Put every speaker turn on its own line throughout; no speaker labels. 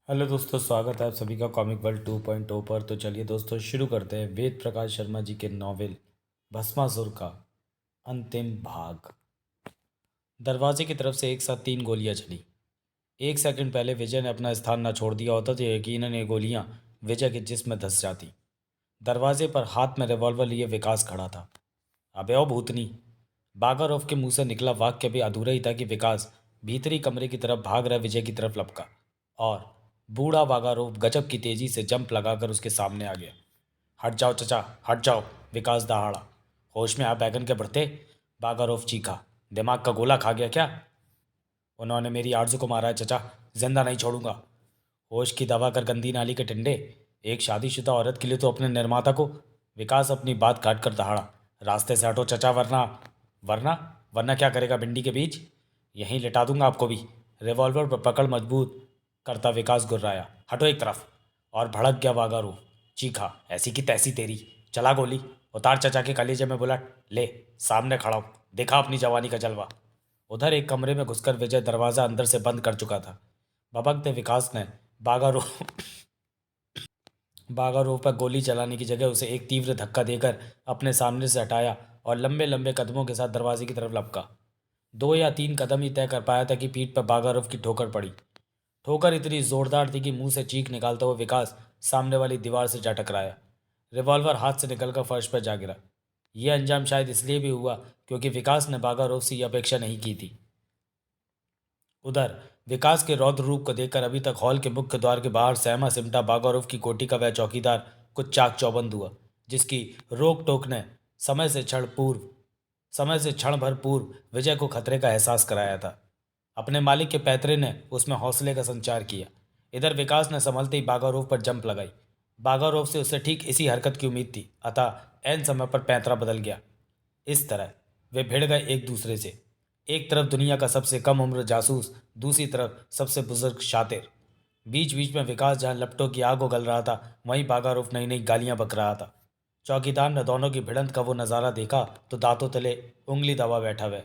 Hello दोस्तों, स्वागत है आप सभी का कॉमिक वर्ल्ड 2.0 पर। तो चलिए दोस्तों शुरू करते हैं वेद प्रकाश शर्मा जी के नॉवेल भस्मासुर का अंतिम भाग। दरवाजे की तरफ से एक साथ 3 गोलियां चली। एक सेकंड पहले विजय ने अपना स्थान न छोड़ दिया होता तो यकीनन ये गोलियां विजय के जिस्म में धंस जाती। दरवाजे पर हाथ में रिवॉल्वर लिए विकास खड़ा था। अबे ओ भूतनी! बागारोव के मुंह से निकला वाक्य भी अधूरा ही था कि विकास भीतरी कमरे की तरफ भाग रहा विजय की तरफ लपका और बूढ़ा बागारोव गजब की तेजी से जंप लगाकर उसके सामने आ गया। हट जाओ चचा, हट जाओ! विकास दहाड़ा। होश में आ बैगन के भरते! बागारोव चीखा। दिमाग का गोला खा गया क्या? उन्होंने मेरी आरजू को मारा है चचा, जिंदा नहीं छोड़ूंगा। होश की दवा कर गंदी नाली के टिंडे! एक शादीशुदा औरत के लिए तो अपने निर्माता को। विकास अपनी बात काट कर दहाड़ा। रास्ते से हटो चचा, वरना वरना वरना क्या करेगा भिंडी के बीज? यहीं लिटा दूंगा आपको भी। रिवॉल्वर पर पकड़ मजबूत करता विकास गुर्राया। हटो एक तरफ! और भड़क गया बागारू। चीखा, ऐसी की तैसी तेरी! चला गोली! उतार चचा के कलेजे में बुलेट! ले, सामने खड़ा हूं, देखा अपनी जवानी का जलवा। उधर एक कमरे में घुसकर विजय दरवाजा अंदर से बंद कर चुका था। भभकते विकास ने बागारू बागारोव पर गोली चलाने की जगह उसे एक तीव्र धक्का देकर अपने सामने से हटाया और लंबे लंबे कदमों के साथ दरवाजे की तरफ लपका। 2 या 3 कदम ही तय कर पाया था कि पीठ पर बागारोव की ठोकर पड़ी। ठोकर इतनी जोरदार थी कि मुंह से चीख निकालता हुआ विकास सामने वाली दीवार से जा टकराया। रिवॉल्वर हाथ से निकलकर फर्श पर जा गिरा। यह अंजाम शायद इसलिए भी हुआ क्योंकि विकास ने बागारोव से यह अपेक्षा नहीं की थी। उधर विकास के रौद्र रूप को देखकर अभी तक हॉल के मुख्य द्वार के बाहर सहमा सिमटा बागारोव की कोठी का वह चौकीदार कुछ चाक चौबंद हुआ, जिसकी रोक टोक ने समय से क्षण भर पूर्व विजय को खतरे का एहसास कराया था। अपने मालिक के पैतरे ने उसमें हौसले का संचार किया। इधर विकास ने संभलते ही बागारोव पर जंप लगाई। बागारोव से उसे ठीक इसी हरकत की उम्मीद थी, अतः ऐन समय पर पैंतरा बदल गया। इस तरह वे भिड़ गए एक दूसरे से। एक तरफ दुनिया का सबसे कम उम्र जासूस, दूसरी तरफ सबसे बुजुर्ग शातिर। बीच बीच में विकास जहां लपटों की आग उगल रहा था, वहीं बागारूफ नई नई गालियां बक रहा था। चौकीदार ने दोनों की भिड़ंत का वो नज़ारा देखा तो दांतों तले उंगली दबा बैठा वह।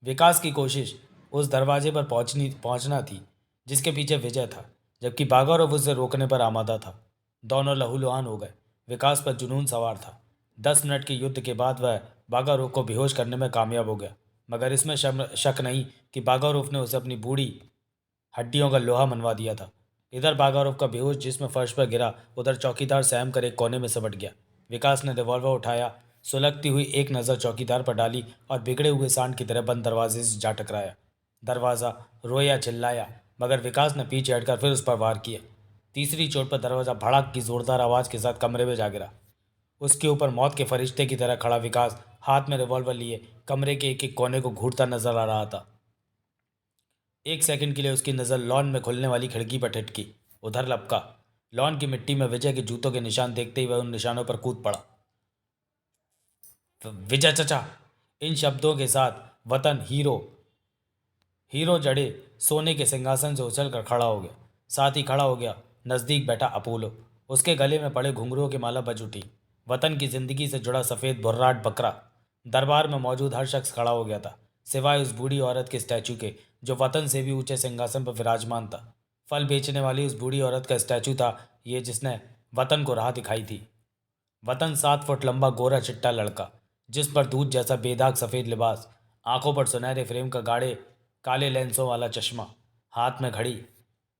विकास की कोशिश उस दरवाजे पर पहुंचना थी जिसके पीछे विजय था, जबकि बागारोव उसे रोकने पर आमादा था। दोनों लहूलुहान हो गए। विकास पर जुनून सवार था। 10 मिनट के युद्ध के बाद वह बागारोव को बेहोश करने में कामयाब हो गया, मगर इसमें शक नहीं कि बागारोव ने उसे अपनी बूढ़ी हड्डियों का लोहा मनवा दिया था। इधर बागारोव का बेहोश जिसमें फर्श पर गिरा, उधर चौकीदार सहम कर एक कोने में सिमट गया। विकास ने रिवॉल्वर उठाया, सुलगती हुई एक नज़र चौकीदार पर डाली और बिगड़े हुए सांड की तरह बंद दरवाजे से जा टकराया। दरवाज़ा रोया चिल्लाया, मगर विकास ने पीछे हटकर फिर उस पर वार किया। तीसरी चोट पर दरवाज़ा भड़क की जोरदार आवाज़ के साथ कमरे में जा गिरा। उसके ऊपर मौत के फरिश्ते की तरह खड़ा विकास हाथ में रिवॉल्वर लिए कमरे के एक एक कोने को घूरता नजर आ रहा था। एक सेकंड के लिए उसकी नज़र लॉन में खुलने वाली खिड़की पर ठिठकी। उधर लपका। लॉन की मिट्टी में विजय के जूतों के निशान देखते ही वह उन निशानों पर कूद पड़ा। विजय चचा! इन शब्दों के साथ वतन हीरो हीरो जड़े सोने के सिंहासन से उछलकर खड़ा हो गया। साथ ही खड़ा हो गया नज़दीक बैठा अपोलो। उसके गले में पड़े घुंघरुओं की माला बज उठी। वतन की जिंदगी से जुड़ा सफ़ेद बुर्राट बकरा। दरबार में मौजूद हर शख्स खड़ा हो गया था, सिवाय उस बूढ़ी औरत के स्टैचू के, जो वतन से भी ऊंचे सिंहासन पर विराजमान था। फल बेचने वाली उस बूढ़ी औरत का स्टैचू था ये, जिसने वतन को राह दिखाई थी। वतन 7 फुट लंबा गोरा चिट्टा लड़का, जिस पर दूध जैसा बेदाग सफ़ेद लिबास, आंखों पर सुनहरे फ्रेम का गाढ़े काले लेंसों वाला चश्मा, हाथ में घड़ी।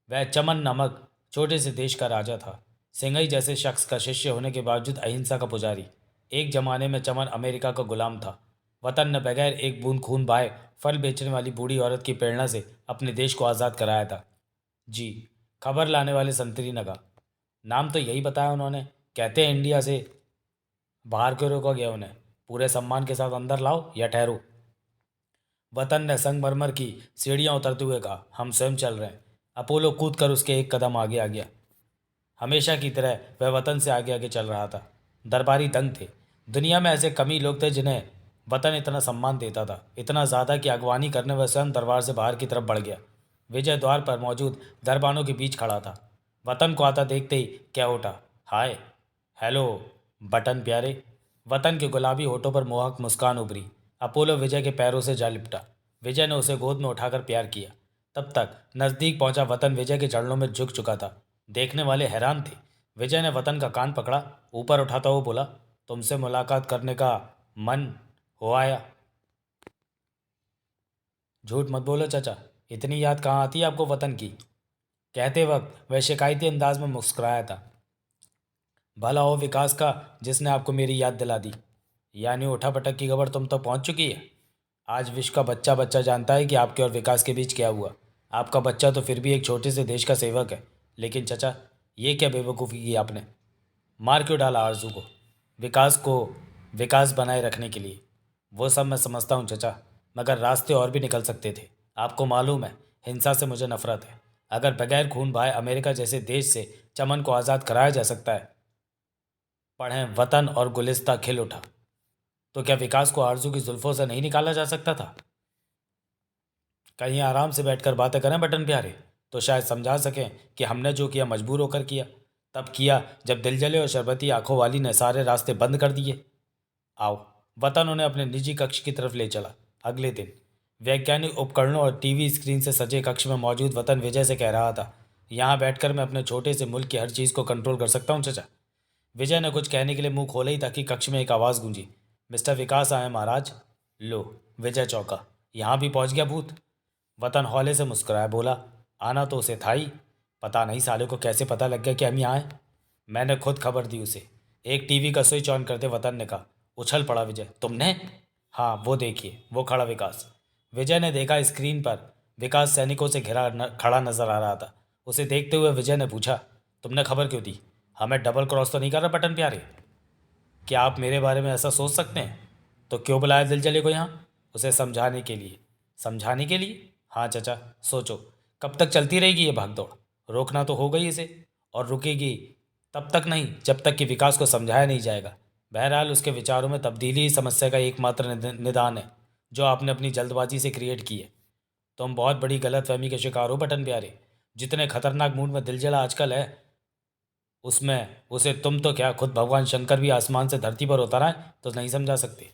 वह चमन नामक छोटे से देश का राजा था, सिंघई जैसे शख्स का शिष्य होने के बावजूद अहिंसा का पुजारी। एक जमाने में चमन अमेरिका का गुलाम था। वतन ने बगैर एक बूंद खून बहाए फल बेचने वाली बूढ़ी औरत की प्रेरणा से अपने देश को आज़ाद कराया था। जी, खबर लाने वाले संतरी नगा। नाम तो यही बताया उन्होंने। कहते हैं इंडिया से बाहर क्यों रोका गया उन्हें? पूरे सम्मान के साथ अंदर लाओ या ठहरो। वतन ने संगमरमर की सीढ़ियां उतरते हुए कहा, हम स्वयं चल रहे हैं। अपोलो कूद कर उसके एक कदम आगे आ गया। हमेशा की तरह वह वतन से आगे आगे चल रहा था। दरबारी दंग थे। दुनिया में ऐसे कम ही लोग थे जिन्हें वतन इतना सम्मान देता था, इतना ज़्यादा कि अगवानी करने वह स्वयं दरबार से बाहर की तरफ बढ़ गया। विजय द्वार पर मौजूद दरबानों के बीच खड़ा था। वतन को आता देखते ही क्या उठा, हाय, हेलो बटन प्यारे। वतन के गुलाबी होठों पर मोहक मुस्कान उभरी। अपोलो विजय के पैरों से जा लिपटा। विजय ने उसे गोद में उठाकर प्यार किया। तब तक नज़दीक पहुंचा वतन विजय के चरणों में झुक चुका था। देखने वाले हैरान थे। विजय ने वतन का कान पकड़ा, ऊपर उठाता हुआ बोला, तुमसे मुलाकात करने का मन हो आया। झूठ मत बोलो चाचा, इतनी याद कहाँ आती है आपको वतन की। कहते वक्त वह शिकायती अंदाज में मुस्कुराया था। भला हो विकास का जिसने आपको मेरी याद दिला दी। यानी उठा-पटक की खबर तुम तक पहुंच चुकी है। आज विश्व का बच्चा बच्चा जानता है कि आपके और विकास के बीच क्या हुआ। आपका बच्चा तो फिर भी एक छोटे से देश का सेवक है, लेकिन चचा, ये क्या बेवकूफ़ी की आपने। मार क्यों डाला आरजू को, विकास को विकास बनाए रखने के लिए। वो सब मैं समझता हूँ चचा, मगर रास्ते और भी निकल सकते थे। आपको मालूम है, हिंसा से मुझे नफरत है। अगर बगैर खून बहाए अमेरिका जैसे देश से चमन को आज़ाद कराया जा सकता है, पढ़ें वतन और गुलिस्ता खिल उठा, तो क्या विकास को आरजू की जुल्फों से नहीं निकाला जा सकता था। कहीं आराम से बैठकर बातें करें बटन प्यारे, तो शायद समझा सकें कि हमने जो किया मजबूर होकर किया। तब किया जब दिलजले और शरबती आंखों वाली ने सारे रास्ते बंद कर दिए। आओ। वतन उन्हें अपने निजी कक्ष की तरफ ले चला। अगले दिन वैज्ञानिक उपकरणों और टीवी स्क्रीन से सजे कक्ष में मौजूद वतन विजय से कह रहा था, यहाँ बैठकर मैं अपने छोटे से मुल्क की हर चीज़ को कंट्रोल कर सकता हूँ चचा। विजय ने कुछ कहने के लिए मुंह खोला ही था कि कक्ष में एक आवाज़ गूंजी, मिस्टर विकास आए महाराज। लो, विजय चौंका, यहाँ भी पहुँच गया भूत। वतन हौले से मुस्कुराया, बोला, आना तो उसे था ही, पता नहीं साले को कैसे पता लग गया कि हम यहाँ आए। मैंने खुद खबर दी उसे। एक टीवी का स्विच ऑन करते वतन ने कहा। उछल पड़ा विजय, तुमने? हाँ, वो देखिए, वो खड़ा विकास। विजय ने देखा स्क्रीन पर विकास सैनिकों से खड़ा नजर आ रहा था। उसे देखते हुए विजय ने पूछा, तुमने खबर क्यों दी? हमें डबल क्रॉस तो नहीं कर रहा बटन प्यारे? क्या आप मेरे बारे में ऐसा सोच सकते हैं? तो क्यों बुलाया दिलजले को यहाँ? उसे समझाने के लिए। समझाने के लिए? हाँ चचा, सोचो, कब तक चलती रहेगी ये भागदौड़? रोकना तो होगा ही इसे, और रुकेगी तब तक नहीं जब तक कि विकास को समझाया नहीं जाएगा। बहरहाल उसके विचारों में तब्दीली ही समस्या का एकमात्र निदान है, जो आपने अपनी जल्दबाजी से क्रिएट की है। तुम बहुत बड़ी गलतफहमी के शिकार हो बटन प्यारे। जितने खतरनाक मूड में दिलजला आजकल है, उसमें उसे तुम तो क्या, खुद भगवान शंकर भी आसमान से धरती पर उतर आए तो नहीं समझा सकते।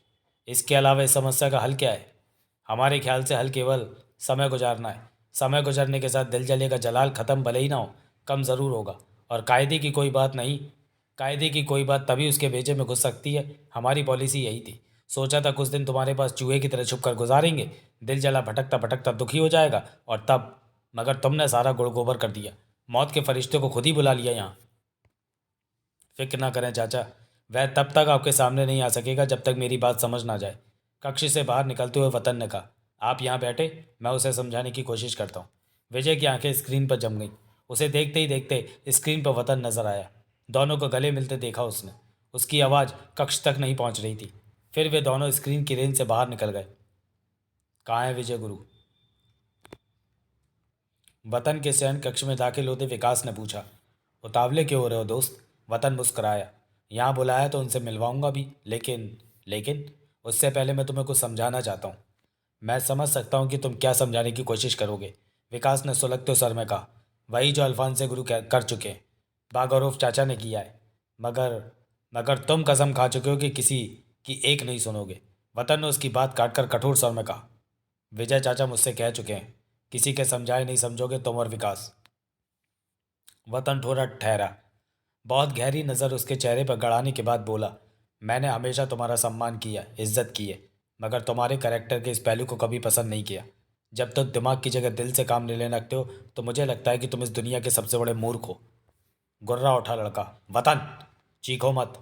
इसके अलावा इस समस्या का हल क्या है? हमारे ख्याल से हल केवल समय गुजारना है। समय गुजरने के साथ दिलजले का जलाल ख़त्म भले ही ना हो, कम ज़रूर होगा। और कायदे की कोई बात नहीं, कायदे की कोई बात तभी उसके भेजे में घुस सकती है। हमारी पॉलिसी यही थी। सोचा था कुछ दिन तुम्हारे पास चूहे की तरह छुप कर गुजारेंगे, दिल जला भटकता भटकता दुखी हो जाएगा, और तब, मगर तुमने सारा गुड़ गोबर कर दिया। मौत के फरिश्ते को खुद ही बुला लिया यहाँ। फिक्र ना करें चाचा, वह तब तक आपके सामने नहीं आ सकेगा जब तक मेरी बात समझ ना जाए। कक्ष से बाहर निकलते हुए वतन ने कहा, आप यहाँ बैठे, मैं उसे समझाने की कोशिश करता हूँ। विजय की आंखें स्क्रीन पर जम गईं। उसे देखते ही देखते स्क्रीन पर वतन नजर आया। दोनों को गले मिलते देखा उसने। उसकी आवाज़ कक्ष तक नहीं पहुँच रही थी। फिर वे दोनों स्क्रीन की रेंज से बाहर निकल गए। कहाँ है विजय गुरु? वतन के शयन कक्ष में दाखिल होते विकास ने पूछा। उतावले क्यों हो रहे हो दोस्त? वतन मुस्कुराया। यहाँ बुलाया तो उनसे मिलवाऊंगा भी, लेकिन उससे पहले मैं तुम्हें कुछ समझाना चाहता हूँ। मैं समझ सकता हूँ कि तुम क्या समझाने की कोशिश करोगे, विकास ने सुलगते स्वर में कहा। वही जो अल्फांसे गुरु कर चुके हैं, बागौरव चाचा ने किया है। मगर मगर तुम कसम खा चुके हो कि किसी की एक नहीं सुनोगे। वतन ने उसकी बात काटकर कठोर स्वर में कहा। विजय चाचा मुझसे कह चुके हैं, किसी के समझाए नहीं समझोगे तुम और विकास। वतन थोड़ा ठहरा, बहुत गहरी नज़र उसके चेहरे पर गड़ाने के बाद बोला, मैंने हमेशा तुम्हारा सम्मान किया, इज्जत की है, मगर तुम्हारे कैरेक्टर के इस पहलू को कभी पसंद नहीं किया। जब तुम दिमाग की जगह दिल से काम लेने लगते हो तो मुझे लगता है कि तुम इस दुनिया के सबसे बड़े मूर्ख हो। गुर्रा उठा लड़का। वतन, चीखो मत।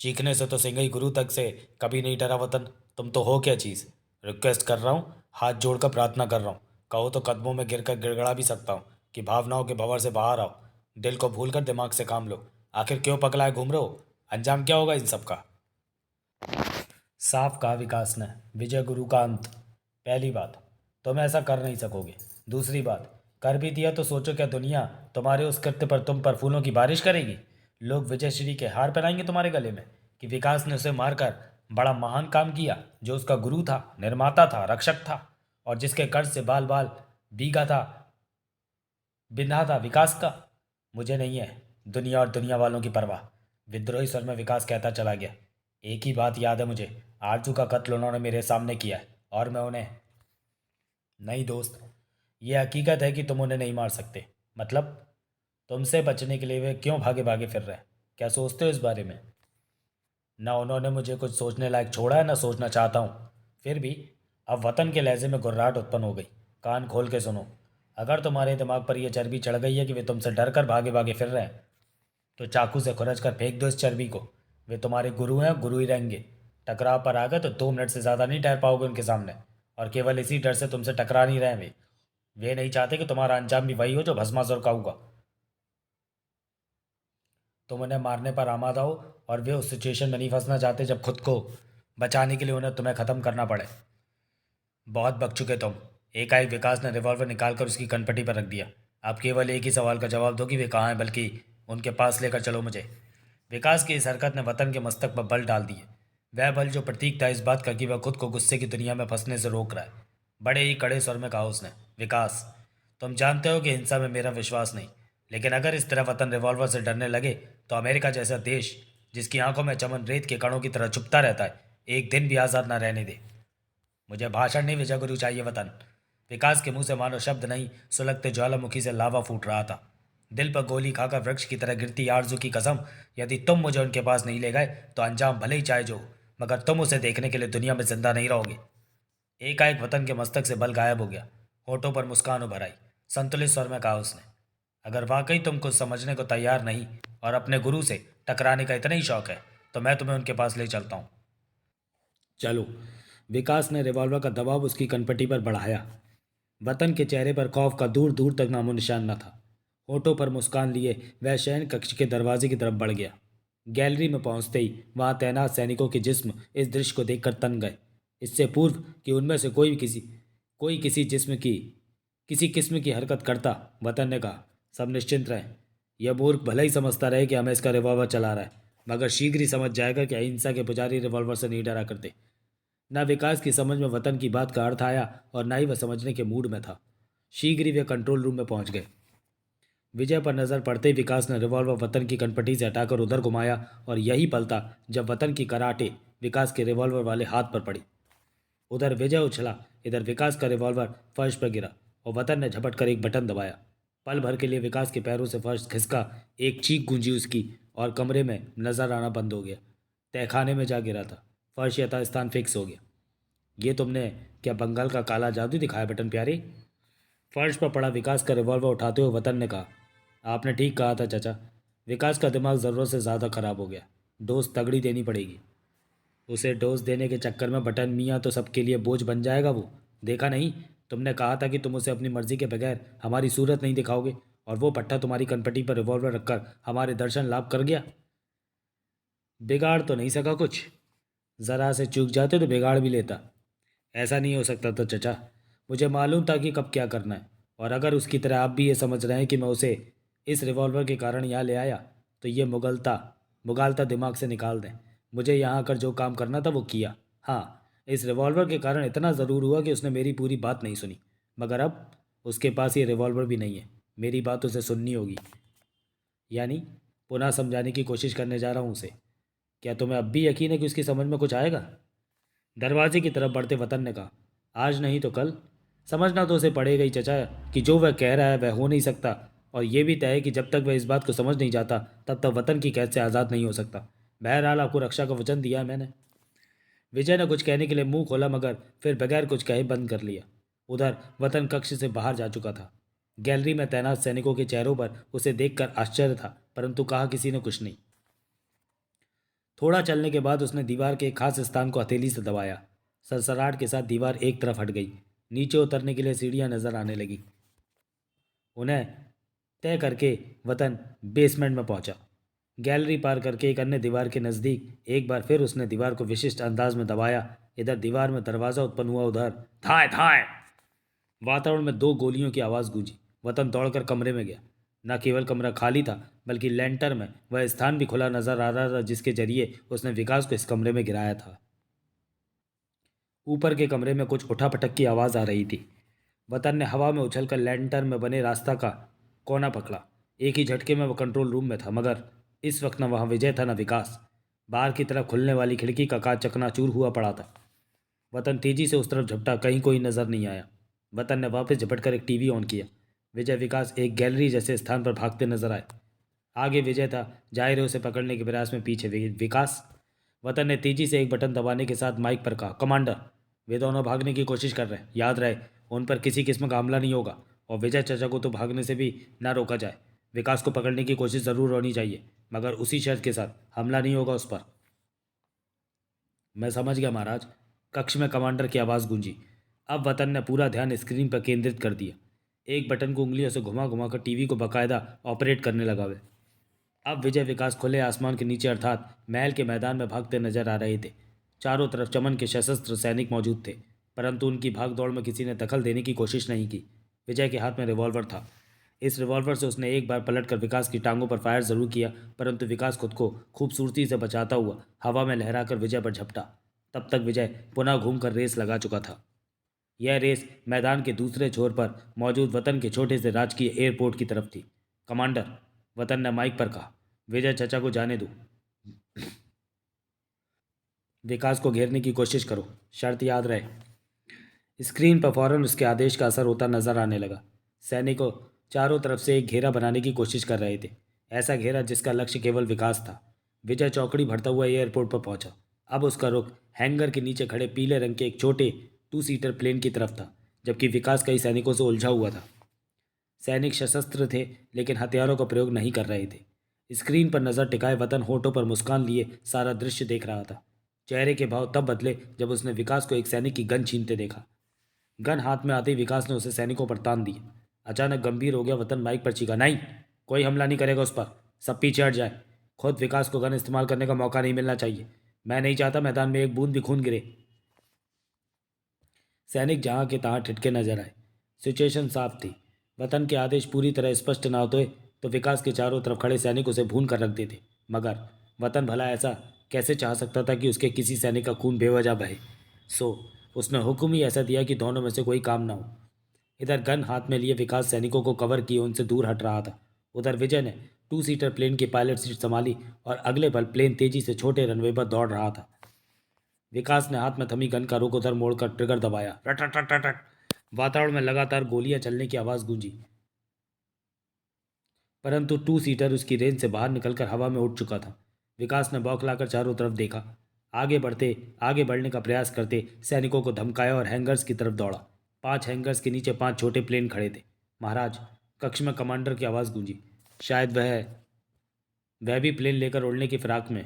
चीखने से तो सिंगई गुरु तक से कभी नहीं डरा वतन। तुम तो हो क्या चीज़? रिक्वेस्ट कर रहा हूँ, हाथ जोड़कर प्रार्थना कर रहा हूँ। कहो तो कदमों में गिरकर गिड़गड़ा भी सकता हूँ कि भावनाओं के भंवर से बाहर आओ। दिल को भूलकर दिमाग से काम लो। आखिर क्यों पगलाए घूम रहे हो? अंजाम क्या होगा इन सब का? साफ कहा विकास ने। विजय गुरु का अंत। पहली बात, तुम ऐसा कर नहीं सकोगे। दूसरी बात, कर भी दिया तो सोचो क्या दुनिया तुम्हारे उस कृत्य पर तुम पर फूलों की बारिश करेगी? लोग विजय श्री के हार पहनाएंगे तुम्हारे गले में कि विकास ने उसे मारकर बड़ा महान काम किया, जो उसका गुरु था, निर्माता था, रक्षक था, और जिसके कर्ज से बाल बाल भीगा था, बिंधा था विकास का। मुझे नहीं है दुनिया और दुनिया वालों की परवाह। विद्रोही स्वर में विकास कहता चला गया। एक ही बात याद है मुझे, आरजू का कत्ल उन्होंने मेरे सामने किया है, और मैं उन्हें नहीं दोस्त, ये हकीकत है कि तुम उन्हें नहीं मार सकते। मतलब तुमसे बचने के लिए वे क्यों भागे भागे फिर रहे हैं? क्या सोचते हो इस बारे में? ना उन्होंने मुझे कुछ सोचने लायक छोड़ा है, ना सोचना चाहता हूँ। फिर भी अब वतन के लहजे में घुर्राहट उत्पन्न हो गई। कान खोल के सुनो। अगर तुम्हारे दिमाग पर यह चर्बी चढ़ गई है कि वे तुमसे डर कर भागे भागे फिर रहे हैं, तो चाकू से खुरच कर फेंक दो इस चर्बी को। वे तुम्हारे गुरु हैं, गुरु ही रहेंगे। टकराव पर आ गए तो 2 मिनट से ज़्यादा नहीं ठहर पाओगे उनके सामने। और केवल इसी डर से तुमसे टकरा नहीं रहे वे नहीं चाहते कि तुम्हारा अंजाम भी वही हो जो भस्मासुर का हुआ। तुम उन्हें मारने पर आमादा हो, और वे उस सिचुएशन में नहीं फंसना चाहते जब खुद को बचाने के लिए उन्हें तुम्हें ख़त्म करना पड़े। बहुत बक चुके तुम। एकाएक विकास ने रिवॉल्वर निकालकर उसकी कनपटी पर रख दिया। आप केवल एक ही सवाल का जवाब दो कि वे कहाँ हैं, बल्कि उनके पास लेकर चलो मुझे। विकास की इस हरकत ने वतन के मस्तक पर बल डाल दिए। वह बल जो प्रतीक था इस बात का कि वह खुद को गुस्से की दुनिया में फंसने से रोक रहा है। बड़े ही कड़े स्वर में कहा उसने, विकास, तुम जानते हो कि हिंसा में मेरा विश्वास नहीं, लेकिन अगर इस तरह वतन रिवॉल्वर से डरने लगे तो अमेरिका जैसा देश, जिसकी आंखों में चमन रेत के कणों की तरह चुपता रहता है, एक दिन भी आज़ाद ना रहने दे। मुझे भाषण नहीं, विजय गुरु चाहिए वतन। विकास के मुंह से मानो शब्द नहीं, सुलगते ज्वालामुखी से लावा फूट रहा था। दिल पर गोली खाकर वृक्ष की तरह गिरती आरजू की कसम, यदि तुम मुझे उनके पास नहीं ले गए तो अंजाम भले ही चाहे जो, मगर तुम उसे देखने के लिए दुनिया में जिंदा नहीं रहोगे। एकाएक वतन के मस्तक से बल गायब हो गया। होठों पर मुस्कान उभर आई। संतुलित स्वर में कहा उसने, अगर वाकई तुम कुछ समझने को तैयार नहीं और अपने गुरु से टकराने का इतना ही शौक है, तो मैं तुम्हें उनके पास ले चलता हूँ। चलो। विकास ने रिवॉल्वर का दबाव उसकी कनपटी पर बढ़ाया। वतन के चेहरे पर खौफ का दूर दूर तक नामो निशान न था। होठों पर मुस्कान लिए वह शयन कक्ष के दरवाजे की तरफ बढ़ गया। गैलरी में पहुंचते ही वहां तैनात सैनिकों के जिस्म इस दृश्य को देखकर तन गए। इससे पूर्व कि उनमें से कोई किसी किस्म की हरकत करता, वतन ने कहा, सब निश्चिंत रहें। यह मूर्ख भले ही समझता रहे कि हमें इसका रिवॉल्वर चला रहा है, मगर शीघ्र ही समझ जाएगा कि अहिंसा के पुजारी रिवॉल्वर से नहीं डरा करते। न विकास की समझ में वतन की बात का अर्थ आया और न ही वह समझने के मूड में था। शीघ्र ही वे कंट्रोल रूम में पहुंच गए। विजय पर नजर पड़ते ही विकास ने रिवॉल्वर वतन की कनपटी से हटाकर उधर घुमाया, और यही पल था जब वतन की कराटे विकास के रिवॉल्वर वाले हाथ पर पड़ी। उधर विजय उछला, इधर विकास का रिवॉल्वर फर्श पर गिरा और वतन ने झपट कर एक बटन दबाया। पल भर के लिए विकास के पैरों से फर्श खिसका, एक चीख गूंजी उसकी, और कमरे में नजर आना बंद हो गया। तहखाने में जा गिरा था। फर्श यथास्थान फिक्स हो गया। ये तुमने क्या बंगाल का काला जादू दिखाया बटन प्यारे? फर्श पर पड़ा विकास का रिवॉल्वर उठाते हुए वतन ने कहा, आपने ठीक कहा था चाचा। विकास का दिमाग ज़रूरत से ज़्यादा खराब हो गया। डोज तगड़ी देनी पड़ेगी। उसे डोज देने के चक्कर में बटन मियाँ तो सबके लिए बोझ बन जाएगा वो। देखा नहीं, तुमने कहा था कि तुम उसे अपनी मर्जी के बगैर हमारी सूरत नहीं दिखाओगे, और वो पट्टा तुम्हारी कनपटी पर रिवॉल्वर रखकर हमारे दर्शन लाभ कर गया। बिगाड़ तो नहीं सका कुछ। ज़रा से चूक जाते तो बिगाड़ भी लेता। ऐसा नहीं हो सकता था चचा। मुझे मालूम था कि कब क्या करना है, और अगर उसकी तरह आप भी ये समझ रहे हैं कि मैं उसे इस रिवॉल्वर के कारण यहाँ ले आया, तो ये मुगालता दिमाग से निकाल दें। मुझे यहाँ आकर जो काम करना था वो किया। हाँ, इस रिवॉल्वर के कारण इतना ज़रूर हुआ कि उसने मेरी पूरी बात नहीं सुनी, मगर अब उसके पास ये रिवॉल्वर भी नहीं है। मेरी बात उसे सुननी होगी। यानी पुनः समझाने की कोशिश करने जा रहा हूँ उसे। क्या तुम्हें अब भी यकीन है कि उसकी समझ में कुछ आएगा? दरवाजे की तरफ बढ़ते वतन ने कहा, आज नहीं तो कल समझना तो उसे पड़ेगा ही चचा, कि जो वह कह रहा है वह हो नहीं सकता। और यह भी तय है कि जब तक वह इस बात को समझ नहीं जाता, तब तक वतन की कैद से आज़ाद नहीं हो सकता। बहरहाल आपको रक्षा का वचन दिया है मैंने। विजय ने कुछ कहने के लिए मुंह खोला, मगर फिर बगैर कुछ कहे बंद कर लिया। उधर वतन कक्ष से बाहर जा चुका था। गैलरी में तैनात सैनिकों के चेहरों पर उसे देखकर आश्चर्य था, परंतु कहा किसी ने कुछ नहीं। थोड़ा चलने के बाद उसने दीवार के एक खास स्थान को हथेली से दबाया। सरसराहट के साथ दीवार एक तरफ हट गई। नीचे उतरने के लिए सीढ़ियां नजर आने लगी। उन्हें तय करके वतन बेसमेंट में पहुंचा। गैलरी पार करके एक अन्य दीवार के नज़दीक एक बार फिर उसने दीवार को विशिष्ट अंदाज में दबाया। इधर दीवार में दरवाज़ा उत्पन्न हुआ, उधर थाए थाए वातावरण में 2 गोलियों की आवाज़ गूंजी। वतन दौड़कर कमरे में गया। न केवल कमरा खाली था, बल्कि लेंटर में वह स्थान भी खुला नजर आ रहा था जिसके जरिए उसने विकास को इस कमरे में गिराया था। ऊपर के कमरे में कुछ उठापटक की आवाज़ आ रही थी। वतन ने हवा में उछलकर लैंटर्न में बने रास्ता का कोना पकड़ा। एक ही झटके में वह कंट्रोल रूम में था, मगर इस वक्त न वहाँ विजय था न विकास। बाहर की तरफ खुलने वाली खिड़की का कांच चकनाचूर हुआ पड़ा था। वतन तेजी से उस तरफ झपटा, कहीं कोई नजर नहीं आया। वतन ने वापस झपटकर एक टीवी ऑन किया। विजय विकास एक गैलरी जैसे स्थान पर भागते नजर आए। आगे विजय था, जाहिर है उसे पकड़ने के प्रयास में पीछे विकास। वतन ने तेजी से एक बटन दबाने के साथ माइक पर कहा, कमांडर, वे दोनों भागने की कोशिश कर रहे हैं, याद रहे उन पर किसी किस्म का हमला नहीं होगा, और विजय चाचा को तो भागने से भी ना रोका जाए। विकास को पकड़ने की कोशिश ज़रूर होनी चाहिए, मगर उसी शर्त के साथ, हमला नहीं होगा उस पर। मैं समझ गया महाराज। कक्ष में कमांडर की आवाज़ गूंजी। अब वतन ने पूरा ध्यान स्क्रीन पर केंद्रित कर दिया। एक बटन को उंगलियों से घुमा घुमा कर टीवी को बाकायदा ऑपरेट करने लगा वे। अब विजय विकास खुले आसमान के नीचे अर्थात महल के मैदान में भागते नजर आ रहे थे। चारों तरफ चमन के सशस्त्र सैनिक मौजूद थे, परंतु उनकी भाग दौड़ में किसी ने दखल देने की कोशिश नहीं की। विजय के हाथ में रिवॉल्वर था। इस रिवॉल्वर से उसने एक बार पलटकर विकास की टांगों पर फायर जरूर किया, परंतु विकास खुद को खूबसूरती से बचाता हुआ हवा में लहराकर विजय पर झपटा। तब तक विजय पुनः घूमकर रेस लगा चुका था। यह रेस मैदान के दूसरे छोर पर मौजूद वतन के छोटे से राजकीय एयरपोर्ट की तरफ थी। कमांडर, वतन ने माइक पर कहा, विजय चचा को जाने दो। विकास को घेरने की कोशिश करो, शर्त याद रहे। स्क्रीन पर फौरन उसके आदेश का असर होता नजर आने लगा। सैनिकों चारों तरफ से एक घेरा बनाने की कोशिश कर रहे थे, ऐसा घेरा जिसका लक्ष्य केवल विकास था। विजय चौकड़ी भरता हुआ एयरपोर्ट पर पहुंचा। अब उसका रुख हैंगर के नीचे खड़े पीले रंग के एक छोटे 2 सीटर प्लेन की तरफ था, जबकि विकास कई सैनिकों से उलझा हुआ था। सैनिक सशस्त्र थे, लेकिन हथियारों का प्रयोग नहीं कर रहे थे। स्क्रीन पर नजर टिकाए वतन होठों पर मुस्कान लिए सारा दृश्य देख रहा था। चेहरे के भाव तब बदले जब उसने विकास को एक सैनिक की गन छीनते देखा। गन हाथ में आते ही विकास ने उसे सैनिकों पर तान दिया। अचानक गंभीर हो गया वतन माइक पर चीखा, नहीं, कोई हमला नहीं करेगा उस पर, सब पीछे हट जाए। खुद विकास को गन इस्तेमाल करने का मौका नहीं मिलना चाहिए। मैं नहीं चाहता मैदान में एक बूंद भी खून गिरे। सैनिक जहां के तहां ठिठके नजर आए। सिचुएशन साफ थी। वतन के आदेश पूरी तरह स्पष्ट ना होते तो विकास के चारों तरफ खड़े सैनिक उसे भून कर रख देते, मगर वतन भला ऐसा कैसे चाह सकता था कि उसके किसी सैनिक का खून बेवजह बहे। सो उसने हुक्म ही ऐसा दिया कि दोनों में से कोई काम ना हो। इधर गन हाथ में लिए विकास सैनिकों को कवर किए उनसे दूर हट रहा था। उधर विजय ने 2 सीटर प्लेन की पायलट सीट संभाली और अगले पल प्लेन तेजी से छोटे रनवे पर दौड़ रहा था। विकास ने हाथ में थमी गन का रुख उधर मोड़कर ट्रिगर दबाया। रट रट रट रट रट। वातावरण में लगातार गोलियां चलने की आवाज गूंजी, परंतु 2 सीटर उसकी रेंज से बाहर निकलकर हवा में उड़ चुका था। विकास ने बौखलाकर चारों तरफ देखा। आगे बढ़ने का प्रयास करते सैनिकों को धमकाया और हैंगर्स की तरफ दौड़ा। 5 हैंगर्स के नीचे 5 छोटे प्लेन खड़े थे। महाराज, कक्ष में कमांडर की आवाज़ गूंजी। शायद वह भी प्लेन लेकर उड़ने की फिराक में।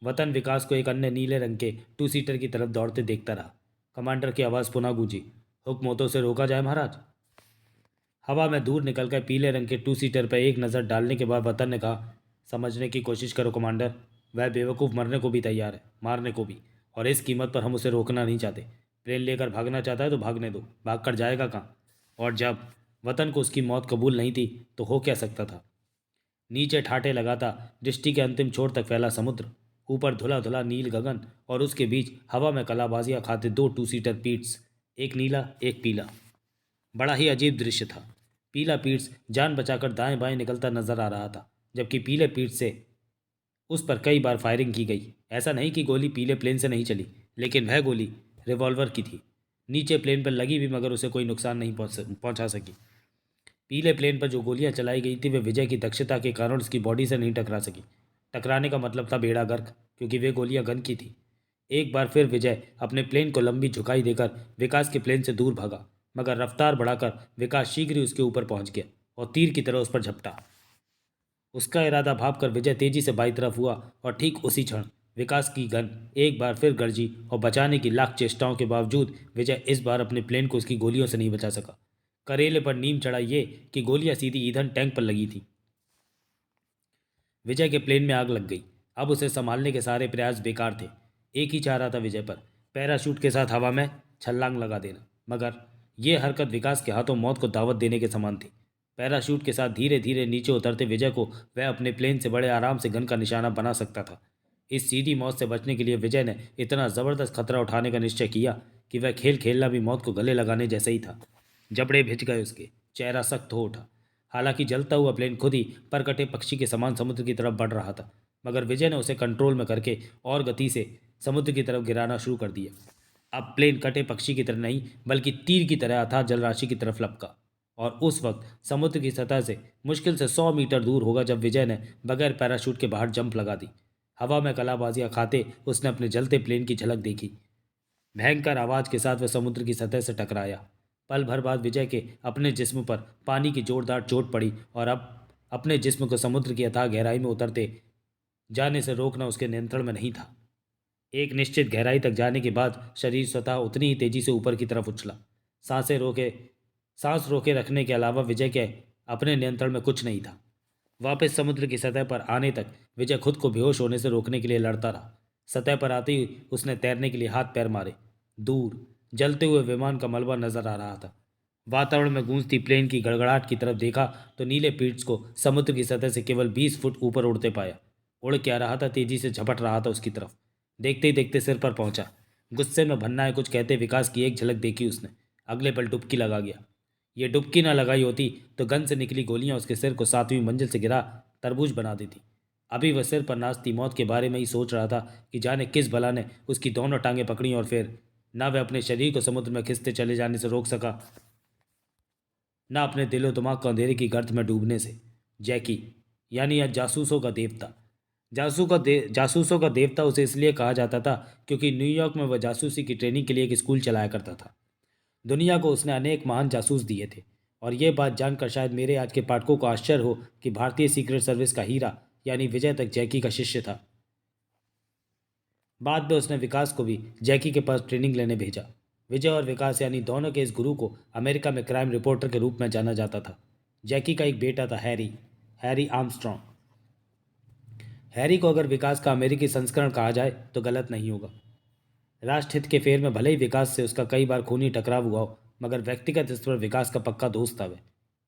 वतन विकास को एक अन्य नीले रंग के 2 सीटर की तरफ दौड़ते देखता रहा। कमांडर की आवाज़ पुनः गूंजी, हुक्म हो तो उसे रोका जाए महाराज। हवा में दूर निकलकर पीले रंग के 2 सीटर पर एक नज़र डालने के बाद वतन ने कहा, समझने की कोशिश करो कमांडर, वह बेवकूफ़ मरने को भी तैयार है, मारने को भी, और इस कीमत पर हम उसे रोकना नहीं चाहते। प्लेन लेकर भागना चाहता है तो भागने दो, भाग कर जाएगा कहाँ? और जब वतन को उसकी मौत कबूल नहीं थी तो हो क्या सकता था? नीचे ठाठे लगाता दृष्टि के अंतिम छोर तक फैला समुद्र, ऊपर धुला धुला नील गगन, और उसके बीच हवा में कलाबाजियां खाते 2 2 सीटर पीट्स, एक नीला एक पीला। बड़ा ही अजीब दृश्य था। पीला पीट्स जान बचाकर दाएं बाएं निकलता नजर आ रहा था, जबकि पीले पीट्स से उस पर कई बार फायरिंग की गई। ऐसा नहीं कि गोली पीले प्लेन से नहीं चली, लेकिन वह गोली रिवॉल्वर की थी। नीचे प्लेन पर लगी भी, मगर उसे कोई नुकसान नहीं पहुंचा सकी। पीले प्लेन पर जो गोलियां चलाई गई थी वे विजय की दक्षता के कारण उसकी बॉडी से नहीं टकरा सकी। टकराने का मतलब था बेड़ा गर्क, क्योंकि वे गोलियां गन की थी। एक बार फिर विजय अपने प्लेन को लंबी झुकाई देकर विकास के प्लेन से दूर भागा, मगर रफ्तार बढ़ाकर विकास शीघ्र ही उसके ऊपर पहुंच गया और तीर की तरह उस पर झपटा। उसका इरादा भांप विजय तेजी से बाई तरफ हुआ, और ठीक उसी क्षण विकास की गन एक बार फिर गरजी, और बचाने की लाख चेष्टाओं के बावजूद विजय इस बार अपने प्लेन को उसकी गोलियों से नहीं बचा सका। करेले पर नीम चढ़ा ये कि गोलियां सीधी ईंधन टैंक पर लगी थी। विजय के प्लेन में आग लग गई। अब उसे संभालने के सारे प्रयास बेकार थे। एक ही चाह रहा था विजय पर पैराशूट के साथ हवा में छलांग लगा देना, मगर यह हरकत विकास के हाथों मौत को दावत देने के समान थी। पैराशूट के साथ धीरे धीरे नीचे उतरते विजय को वह अपने प्लेन से बड़े आराम से गन का निशाना बना सकता था। इस सीधी मौत से बचने के लिए विजय ने इतना ज़बरदस्त खतरा उठाने का निश्चय किया कि वह खेल खेलना भी मौत को गले लगाने जैसे ही था। जबड़े भिज गए उसके, चेहरा सख्त हो उठा। हालांकि जलता हुआ प्लेन खुद ही परकटे पक्षी के समान समुद्र की तरफ बढ़ रहा था, मगर विजय ने उसे कंट्रोल में करके और गति से समुद्र की तरफ गिराना शुरू कर दिया। अब प्लेन कटे पक्षी की तरह नहीं बल्कि तीर की तरह अथाह जलराशि की तरफ लपका। और उस वक्त समुद्र की सतह से मुश्किल से 100 मीटर दूर होगा जब विजय ने बगैर पैराशूट के बाहर जंप लगा दी। हवा में कलाबाजियां खाते उसने अपने जलते प्लेन की झलक देखी। भयंकर आवाज के साथ वह समुद्र की सतह से टकराया। पल भर बाद विजय के अपने जिस्म पर पानी की जोरदार चोट पड़ी और अब अपने जिस्म को समुद्र की अथाह गहराई में उतरते जाने से रोकना उसके नियंत्रण में नहीं था। एक निश्चित गहराई तक जाने के बाद शरीर स्वतः उतनी ही तेजी से ऊपर की तरफ उछला। सांसें रोके सांस रोके रखने के अलावा विजय के अपने नियंत्रण में कुछ नहीं था। वापस समुद्र की सतह पर आने तक विजय खुद को बेहोश होने से रोकने के लिए लड़ता रहा। सतह पर आते ही उसने तैरने के लिए हाथ पैर मारे। दूर जलते हुए विमान का मलबा नजर आ रहा था। वातावरण में गूंजती प्लेन की गड़गड़ाहट की तरफ देखा तो नीले पीट्स को समुद्र की सतह से केवल 20 फुट ऊपर उड़ते पाया। उड़ के आ रहा था, तेजी से झपट रहा था उसकी तरफ। देखते ही देखते सिर पर पहुंचा। गुस्से में भन्ना है कुछ कहते विकास की एक झलक देखी उसने। अगले पल डुबकी लगा गया। ये डुबकी ना लगाई होती तो गन से निकली गोलियां उसके सिर को 7वीं मंजिल से गिरा तरबूज बना देती। अभी वह सिर पर नाचती मौत के बारे में ही सोच रहा था कि जाने किस भला ने उसकी दोनों टांगें पकड़ी और फिर ना वह अपने शरीर को समुद्र में खिसते चले जाने से रोक सका, ना अपने दिलो दिमाग को अंधेरे की गर्त में डूबने से। जैकी, यानी यह जासूसों का देवता। जासूसों का देवता उसे इसलिए कहा जाता था क्योंकि न्यूयॉर्क में वह जासूसी की ट्रेनिंग के लिए एक स्कूल चलाया करता था। दुनिया को उसने अनेक महान जासूस दिए थे। और यह बात जानकर शायद मेरे आज के पाठकों को आश्चर्य हो कि भारतीय सीक्रेट सर्विस का हीरा यानी विजय तक जैकी का शिष्य था। बाद में उसने विकास को भी जैकी के पास ट्रेनिंग लेने भेजा। विजय और विकास यानी दोनों के इस गुरु को अमेरिका में क्राइम रिपोर्टर के रूप में जाना जाता था। जैकी का एक बेटा था, हैरी हैरी आर्मस्ट्रॉन्ग। हैरी को अगर विकास का अमेरिकी संस्करण कहा जाए तो गलत नहीं होगा। राष्ट्रहित के फेर में भले ही विकास से उसका कई बार खूनी टकराव हुआ हो, मगर व्यक्तिगत स्तर पर विकास का पक्का दोस्त था वह।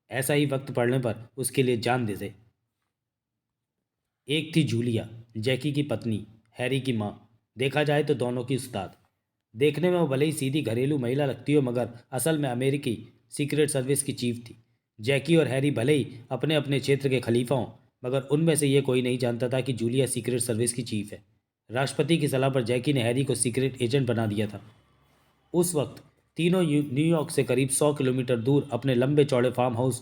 ऐसा ही वक्त पड़ने पर उसके लिए जान दे दे। एक थी जूलिया, जैकी की पत्नी, हैरी की माँ। देखा जाए तो दोनों की उस्ताद। देखने में वो भले ही सीधी घरेलू महिला लगती हो, मगर असल में अमेरिकी सीक्रेट सर्विस की चीफ थी। जैकी और हैरी भले ही अपने अपने क्षेत्र के खलीफा हों, मगर उनमें से ये कोई नहीं जानता था कि जूलिया सीक्रेट सर्विस की चीफ है। राष्ट्रपति की सलाह पर जैकी ने हैरी को सीक्रेट एजेंट बना दिया था। उस वक्त तीनों न्यूयॉर्क से करीब 100 किलोमीटर दूर अपने लंबे चौड़े फार्म हाउस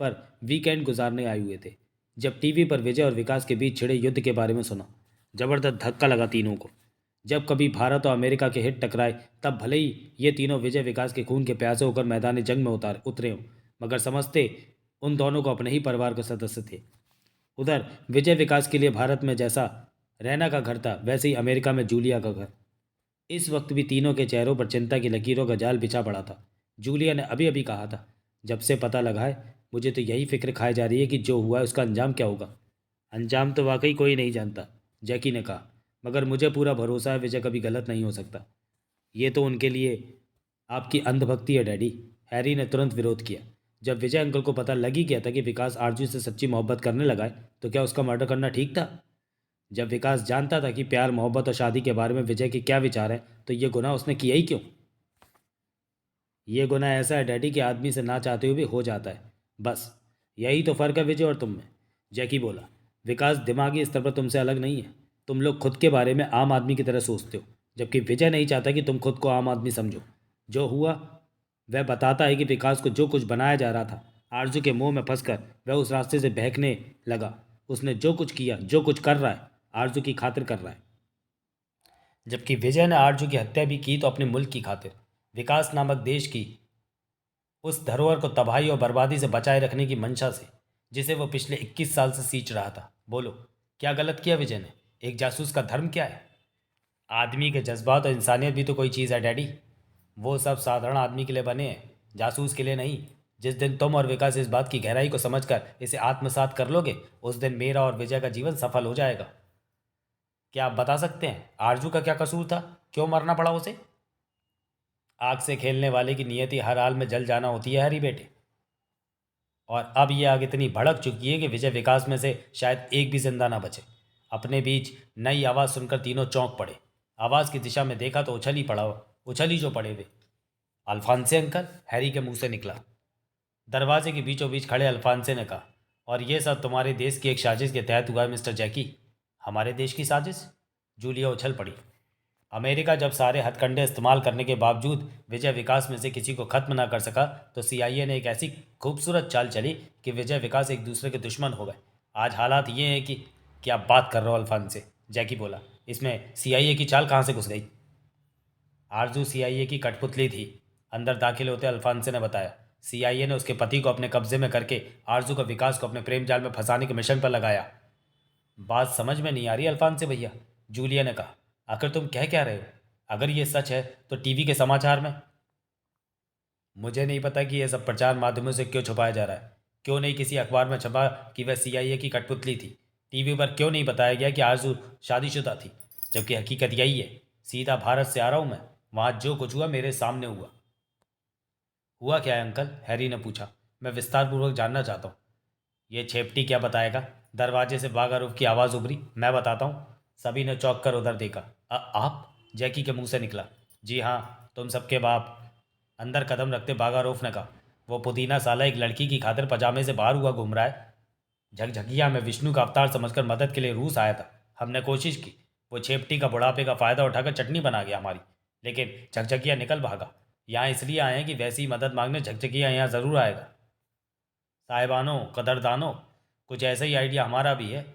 पर वीकेंड गुजारने आए हुए थे जब टीवी पर विजय और विकास के बीच छिड़े युद्ध के बारे में सुना। जबरदस्त धक्का लगा तीनों को। जब कभी भारत और अमेरिका के हित टकराए तब भले ही ये तीनों विजय विकास के खून के प्यासे होकर मैदान जंग में उतरे हों, मगर समझते उन दोनों को अपने ही परिवार के सदस्य थे। उधर विजय विकास के लिए भारत में जैसा रैना का घर था, वैसे ही अमेरिका में जूलिया का घर। इस वक्त भी तीनों के चेहरों पर चिंता की लकीरों का जाल बिछा पड़ा था। जूलिया ने अभी अभी कहा था, जब से पता लगा है मुझे तो यही फिक्र खाई जा रही है कि जो हुआ है उसका अंजाम क्या होगा। अंजाम तो वाकई कोई नहीं जानता, जैकी ने कहा, मगर मुझे पूरा भरोसा है विजय कभी गलत नहीं हो सकता। ये तो उनके लिए आपकी अंधभक्ति है डैडी, हैरी ने तुरंत विरोध किया। जब विजय अंकल को पता लग ही गया था कि विकास आरजू से सच्ची मोहब्बत करने लगा है तो क्या उसका मर्डर करना ठीक था? जब विकास जानता था कि प्यार मोहब्बत और शादी के बारे में विजय के क्या विचार है तो ये गुनाह उसने किया ही क्यों? ये गुनाह ऐसा है डैडी कि आदमी से ना चाहते हुए भी हो जाता है, बस यही तो फ़र्क है विजय और तुम में। जैकी बोला, विकास दिमागी स्तर पर तुमसे अलग नहीं है। तुम लोग खुद के बारे में आम आदमी की तरह सोचते हो, जबकि विजय नहीं चाहता कि तुम खुद को आम आदमी समझो। जो हुआ वह बताता है कि विकास को जो कुछ बनाया जा रहा था, आरजू के मुंह में फंसकर वह उस रास्ते से बहकने लगा। उसने जो कुछ किया, जो कुछ कर रहा है, आरजू की खातिर कर रहा है। जबकि विजय ने आरजू की हत्या भी की तो अपने मुल्क की खातिर, विकास नामक देश की उस धरोहर को तबाही और बर्बादी से बचाए रखने की मंशा से, जिसे वो पिछले 21 साल से सींच रहा था। बोलो, क्या गलत किया विजय ने? एक जासूस का धर्म क्या है? आदमी के जज्बात और इंसानियत भी तो कोई चीज़ है डैडी। वो सब साधारण आदमी के लिए बने हैं, जासूस के लिए नहीं। जिस दिन तुम और विकास इस बात की गहराई को समझकर इसे आत्मसात कर लोगे, उस दिन मेरा और विजय का जीवन सफल हो जाएगा। क्या आप बता सकते हैं आरजू का क्या कसूर था? क्यों मरना पड़ा उसे? आग से खेलने वाले की नियति हर हाल में जल जाना होती है हरी बेटे। और अब यह आग इतनी भड़क चुकी है कि विजय विकास में से शायद एक भी जिंदा ना बचे। अपने बीच नई आवाज़ सुनकर तीनों चौंक पड़े। आवाज़ की दिशा में देखा तो उछल ही जो पड़े वे। अल्फांसे अंकल, हैरी के मुंह से निकला। दरवाजे के बीचों बीच खड़े अल्फांसे ने कहा, और यह सब तुम्हारे देश की एक साजिश के तहत हुआ है मिस्टर जैकी। हमारे देश की साजिश? जूलिया उछल पड़ी। अमेरिका जब सारे हथकंडे इस्तेमाल करने के बावजूद विजय विकास में से किसी को खत्म ना कर सका, तो सीआईए ने एक ऐसी खूबसूरत चाल चली कि विजय विकास एक दूसरे के दुश्मन हो गए। आज हालात ये हैं कि क्या बात कर रहे हो अल्फान से, जैकी बोला। इसमें सीआईए की चाल कहाँ से घुस गई? आरजू सीआईए की कठपुतली थी, अंदर दाखिल होते अल्फांसे ने बताया। सीआईए ने उसके पति को अपने कब्जे में करके आरजू का विकास को अपने प्रेम जाल में फंसाने के मिशन पर लगाया। बात समझ में नहीं आ रही अल्फांसे भैया, जूलिया ने कहा। आखिर तुम कह क्या रहे हो? अगर ये सच है तो टीवी के समाचार में। मुझे नहीं पता कि यह सब प्रचार माध्यमों से क्यों छुपाया जा रहा है। क्यों नहीं किसी अखबार में छपा कि वह सीआईए की कठपुतली थी? टीवी पर क्यों नहीं बताया गया कि आरजू शादीशुदा थी, जबकि हकीकत यही है। सीधा भारत से आ रहा हूं मैं, वहां जो कुछ हुआ मेरे सामने हुआ। हुआ क्या है अंकल? हैरी ने पूछा। मैं विस्तारपूर्वक जानना चाहता हूँ। ये छेपटी क्या बताएगा? दरवाजे से बागारूफ की आवाज़ उभरी। मैं बताता हूँ। सभी ने चौंक कर उधर देखा। आप? जैकी के मुंह से निकला। जी हाँ, तुम सबके बाप। अंदर कदम रखते बागारूफ ने कहा। वो पुदीना साला एक लड़की की खातिर पजामे से बाहर हुआ घूम रहा है। झकझकिया में विष्णु का अवतार समझकर मदद के लिए रूस आया था। हमने कोशिश की। वो छेपटी का बुढ़ापे का फ़ायदा उठाकर चटनी बना गया हमारी, लेकिन झकझकिया निकल भागा। यहाँ इसलिए आए हैं कि वैसी ही मदद मांगने झकझकिया यहाँ ज़रूर आएगा। साहिबानों, कदरदानों, कुछ ऐसा ही आइडिया हमारा भी है।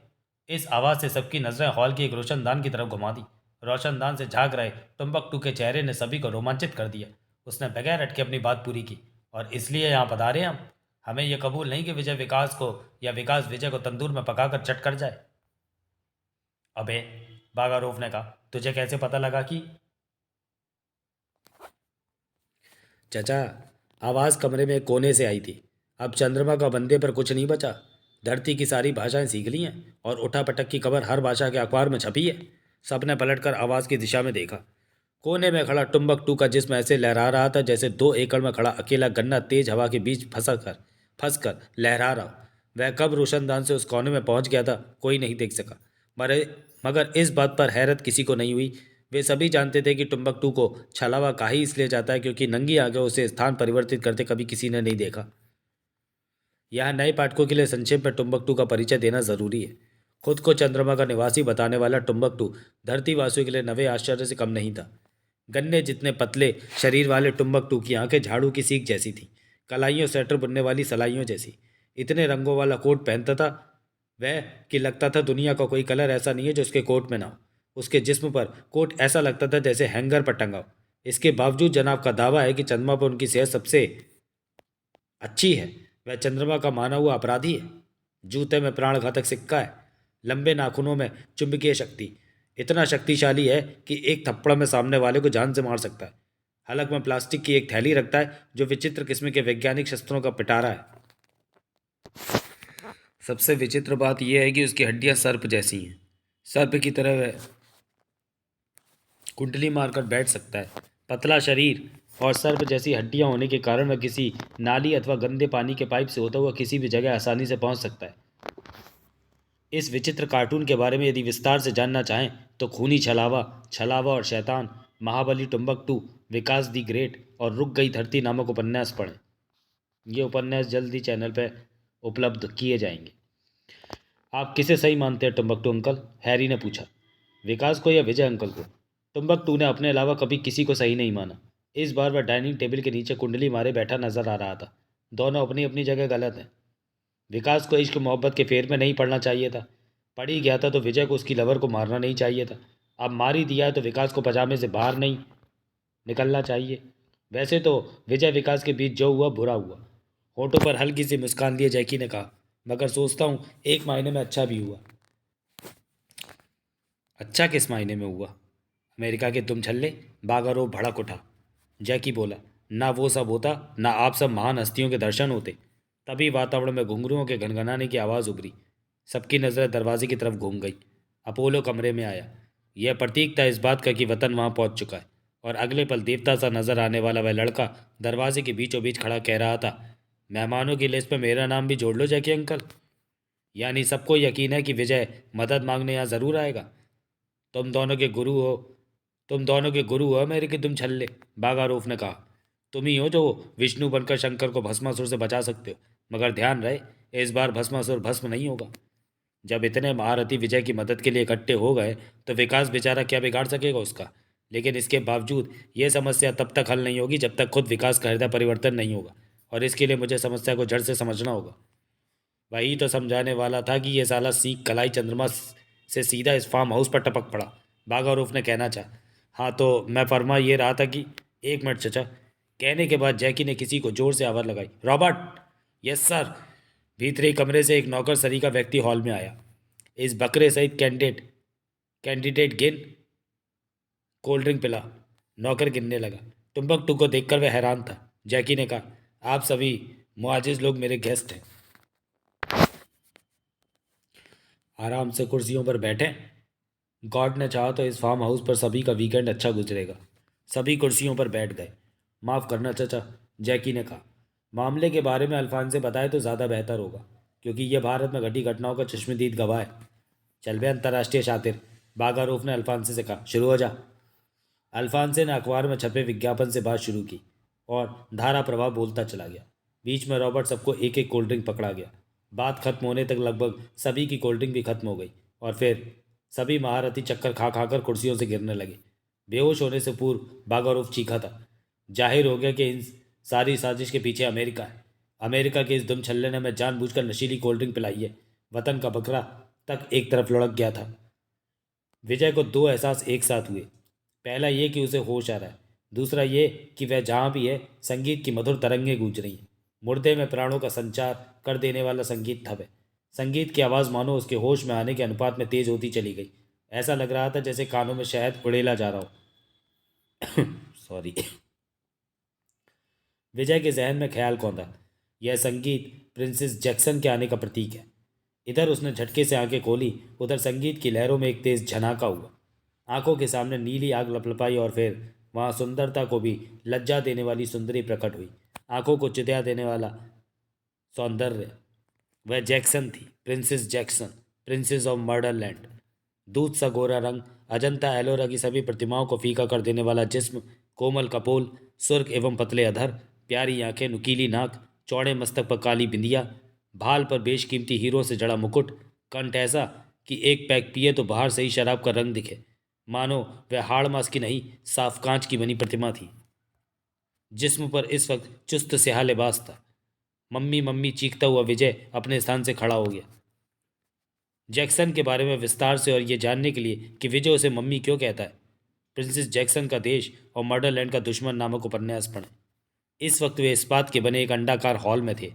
इस आवाज़ से सबकी नज़रें हॉल की एक रोशनदान की तरफ घुमा दी। रोशनदान से झांक रहे टुम्बकटू के चेहरे ने सभी को रोमांचित कर दिया। उसने बगैर अटके अपनी बात पूरी की। और इसलिए यहाँ पधारे हम। हमें यह कबूल नहीं कि विजय विकास को या विकास विजय को तंदूर में पकाकर चट कर जाए। अबे, बागारोफ ने कहा, तुझे कैसे पता लगा कि? चचा, आवाज़ कमरे में एक कोने से आई थी। अब चंद्रमा का बंदे पर कुछ नहीं बचा। धरती की सारी भाषाएं सीख ली हैं और उठापटक की खबर हर भाषा के अखबार में छपी है। सबने पलटकर आवाज़ की दिशा में देखा। कोने में खड़ा टुम्बकटू का जिस्म ऐसे लहरा रहा था जैसे 2 एकड़ में खड़ा अकेला गन्ना तेज हवा के बीच फंस कर लहरा रहा हो। वह कब रोशनदान से उस कोने में पहुंच गया था, कोई नहीं देख सका। मरे मगर इस बात पर हैरत किसी को नहीं हुई। वे सभी जानते थे कि टुम्बकटू को छलावा काहे इसलिए जाता है क्योंकि नंगी आंखें उसे स्थान परिवर्तित करते कभी किसी ने नहीं देखा। यहाँ नए पाठकों के लिए संक्षेप में टुम्बकटू का परिचय देना जरूरी है। खुद को चंद्रमा का निवासी बताने वाला टुम्बकटू धरतीवासियों के लिए नवे आश्चर्य से कम नहीं था। गन्ने जितने पतले शरीर वाले टुम्बकटू की आंखें झाड़ू की सीख जैसी थीं, कलाइयों स्वेटर बुनने वाली सलाइयों जैसी। इतने रंगों वाला कोट पहनता था वह कि लगता था दुनिया का कोई कलर ऐसा नहीं है जो उसके कोट में ना हो। उसके जिस्म पर कोट ऐसा लगता था जैसे हैंगर पर टंगा हो। इसके बावजूद जनाब का दावा है कि चंद्रमा पर उनकी सेहत सबसे अच्छी है। वह चंद्रमा का माना हुआ अपराधी है। जूते में प्राणघातक सिक्का है। लंबे नाखूनों में चुंबकीय शक्ति इतना शक्तिशाली है कि एक थप्पड़ में सामने वाले को जान से मार सकता है। हलक में प्लास्टिक की एक थैली रखता है जो विचित्र किस्म के वैज्ञानिक शस्त्रों का पिटारा है। सबसे विचित्र बात यह है कि उसकी हड्डियां सर्प जैसी हैं। सर्प की तरह वह कुंडली मारकर बैठ सकता है। पतला शरीर और सर्प जैसी हड्डियां होने के कारण वह किसी नाली अथवा गंदे पानी के पाइप से होता हुआ किसी भी जगह आसानी से पहुंच सकता है। इस विचित्र कार्टून के बारे में यदि विस्तार से जानना चाहें तो खूनी छलावा, छलावा और शैतान, महाबली टुम्बकटू, विकास दी ग्रेट और रुक गई धरती नामक उपन्यास पढ़ें। ये उपन्यास जल्द ही चैनल पर उपलब्ध किए जाएंगे। आप किसे सही मानते हैं टुम्बकटू अंकल? हैरी ने पूछा। विकास को या विजय अंकल को? टुम्बकटू ने अपने अलावा कभी किसी को सही नहीं माना। इस बार वह डाइनिंग टेबल के नीचे कुंडली मारे बैठा नजर आ रहा था। दोनों अपनी अपनी जगह गलत हैं। विकास को इश्क मोहब्बत के फेर में नहीं पड़ना चाहिए था। पड़ ही गया था तो विजय को उसकी लवर को मारना नहीं चाहिए था। अब मार ही दिया है तो विकास को पजामे से बाहर नहीं निकलना चाहिए। वैसे तो विजय विकास के बीच जो हुआ बुरा हुआ। होठों पर हल्की सी मुस्कान लिए जैकी ने कहा, मगर सोचता हूँ एक मायने में अच्छा भी हुआ। अच्छा किस मायने में हुआ? अमेरिका के तुम छल्ले? बागारो भड़क उठा। जैकी बोला, ना वो सब होता, ना आप सब महान हस्तियों के दर्शन होते। तभी वातावरण में घुंघरुओं के घनघनाने की आवाज़ उभरी। सबकी नज़रें दरवाजे की तरफ घूम गई। अपोलो कमरे में आया। यह प्रतीक था इस बात का कि वतन वहाँ पहुँच चुका है। और अगले पल देवता सा नजर आने वाला वह लड़का दरवाजे के बीचों बीच खड़ा कह रहा था, मेहमानों की लिस्ट में मेरा नाम भी जोड़ लो जैकी अंकल। यानी सबको यकीन है कि विजय मदद मांगने यहाँ ज़रूर आएगा। तुम दोनों के गुरु हो तुम दोनों के गुरु हो मेरे कि तुम छल्ले, बागारूफ ने कहा। तुम ही हो जो विष्णु बनकर शंकर को भस्मासुर से बचा सकते हो। मगर ध्यान रहे, इस बार भस्मासुर भस्म नहीं होगा। जब इतने महारथी विजय की मदद के लिए इकट्ठे हो गए तो विकास बेचारा क्या बिगाड़ सकेगा उसका। लेकिन इसके बावजूद ये समस्या तब तक हल नहीं होगी जब तक खुद विकास का हृदय परिवर्तन नहीं होगा, और इसके लिए मुझे समस्या को जड़ से समझना होगा। वही तो समझाने वाला था कि ये साला सीख कलाई चंद्रमा से सीधा इस फार्म हाउस पर टपक पड़ा। बागारूफ ने कहना चाहा। हाँ तो मैं फरमा ये रहा था कि एक मिनट चचा। कहने के बाद जैकी ने किसी को जोर से आवाज़ लगाई, रॉबर्ट। Yes sir. भीतरी कमरे से एक नौकर सरी का व्यक्ति हॉल में आया। इस बकरे सहित कैंडिडेट गिन। कोल्ड ड्रिंक पिला। नौकर गिनने लगा। टुम्बकटू को देखकर वह हैरान था। जैकी ने कहा, आप सभी मुआजिज लोग मेरे गेस्ट हैं। आराम से कुर्सियों पर बैठें। गॉड ने चाहा तो इस फार्म हाउस पर सभी का वीकेंड अच्छा गुजरेगा। सभी कुर्सियों पर बैठ गए। माफ़ करना चचा, जैकी ने कहा। मामले के बारे में अल्फान से बताए तो ज़्यादा बेहतर होगा, क्योंकि यह भारत में घटी घटनाओं का चश्मदीद गवाह है। चल बे अंतर्राष्ट्रीय शातिर, बागारूफ ने अल्फांसे से कहा। शुरू हो जा। अल्फांसे ने अखबार में छपे विज्ञापन से बात शुरू की और धारा प्रवाह बोलता चला गया। बीच में रॉबर्ट सबको एक एक कोल्ड ड्रिंक पकड़ा गया। बात खत्म होने तक लगभग सभी की कोल्ड ड्रिंक भी खत्म हो गई और फिर सभी महारथी चक्कर खा खाकर कुर्सियों से गिरने लगे। बेहोश होने से पूर्व बागारूफ चीखा था। जाहिर हो गया कि इन सारी साजिश के पीछे अमेरिका है। अमेरिका के इस दुम छल्ले ने हमें जानबूझकर नशीली कोल्ड ड्रिंक पिलाई है। वतन का बकरा तक एक तरफ लुढ़क गया था। विजय को दो एहसास एक साथ हुए। पहला ये कि उसे होश आ रहा है, दूसरा ये कि वह जहाँ भी है संगीत की मधुर तरंगें गूंज रही हैं। मुर्दे में प्राणों का संचार कर देने वाला संगीत था वह। संगीत की आवाज़ मानो उसके होश में आने के अनुपात में तेज होती चली गई। ऐसा लग रहा था जैसे कानों में शहद उड़ेला जा रहा हो। सॉरी। विजय के जहन में ख्याल कौंधा, यह संगीत प्रिंसेस जैक्सन के आने का प्रतीक है। इधर उसने झटके से आंखें खोली, उधर संगीत की लहरों में एक तेज झनाका हुआ। आंखों के सामने नीली आग लपलपाई और फिर वहाँ सुंदरता को भी लज्जा देने वाली सुंदरी प्रकट हुई। आंखों को चित्या देने वाला सौंदर्य। वह जैक्सन थी, प्रिंसेस जैक्सन, प्रिंसेस ऑफ मर्डरलैंड। दूध सा गोरा रंग, अजंता एलोरा की सभी प्रतिमाओं को फीका कर देने वाला जिस्म, कोमल कपोल, सुर्ख एवं पतले अधर, प्यारी आंखें, नुकीली नाक, चौड़े मस्तक पर काली बिंदिया, भाल पर बेशकीमती हीरो से जड़ा मुकुट, कंठ ऐसा कि एक पैक पिए तो बाहर से ही शराब का रंग दिखे, मानो वह हाड़ मास की नहीं साफ कांच की बनी प्रतिमा थी। जिस्म पर इस वक्त चुस्त स्याह लिबास था। मम्मी मम्मी चीखता हुआ विजय अपने स्थान से खड़ा हो गया। जैक्सन के बारे में विस्तार से और ये जानने के लिए कि विजय उसे मम्मी क्यों कहता है, प्रिंसेस जैक्सन का देश और मर्डरलैंड का दुश्मन नामक उपन्यास पढ़ें। इस वक्त वे इस्पात के बने एक अंडाकार हॉल में थे।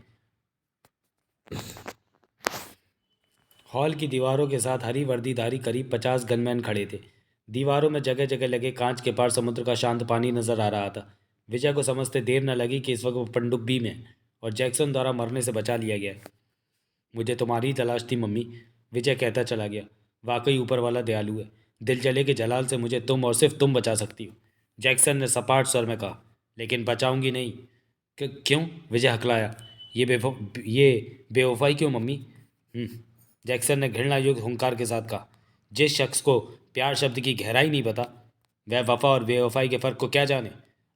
हॉल की दीवारों के साथ हरी वर्दीधारी करीब 50 गनमैन खड़े थे। दीवारों में जगह जगह लगे कांच के पार समुद्र का शांत पानी नजर आ रहा था। विजय को समझते देर न लगी कि इस वक्त वो पनडुब्बी में और जैक्सन द्वारा मरने से बचा लिया गया। मुझे तुम्हारी तलाश थी मम्मी, विजय कहता चला गया। वाकई ऊपर वाला दयालु है। दिल जले के जलाल से मुझे तुम और सिर्फ तुम बचा सकती हो, जैक्सन ने सपाट स्वर में कहा। लेकिन बचाऊंगी नहीं। क्यों? विजय हकलाया। ये बेवफाई क्यों मम्मी? जैक्सन ने घृणा युक्त हुंकार के साथ कहा। जिस शख्स को प्यार शब्द की गहराई नहीं पता, वह वफा और बेवफाई के फ़र्क को क्या जाने।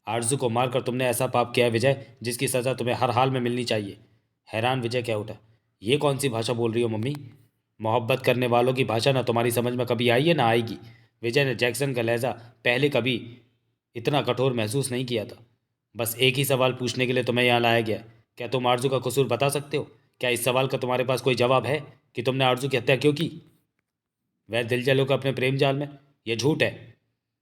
आरजू को मारकर तुमने ऐसा पाप किया है विजय, जिसकी सज़ा तुम्हें हर हाल में मिलनी चाहिए। हैरान विजय क्या उठा। ये कौन सी भाषा बोल रही हो मम्मी? मोहब्बत करने वालों की भाषा ना तुम्हारी समझ में कभी आई है ना आएगी। विजय ने जैक्सन का लहजा पहले कभी इतना कठोर महसूस नहीं किया था। बस एक ही सवाल पूछने के लिए तुम्हें यहाँ लाया गया। क्या तुम आरजू का कसूर बता सकते हो? क्या इस सवाल का तुम्हारे पास कोई जवाब है कि तुमने आरजू की हत्या क्यों की? वह दिल जलो का अपने प्रेम जाल में। यह झूठ है।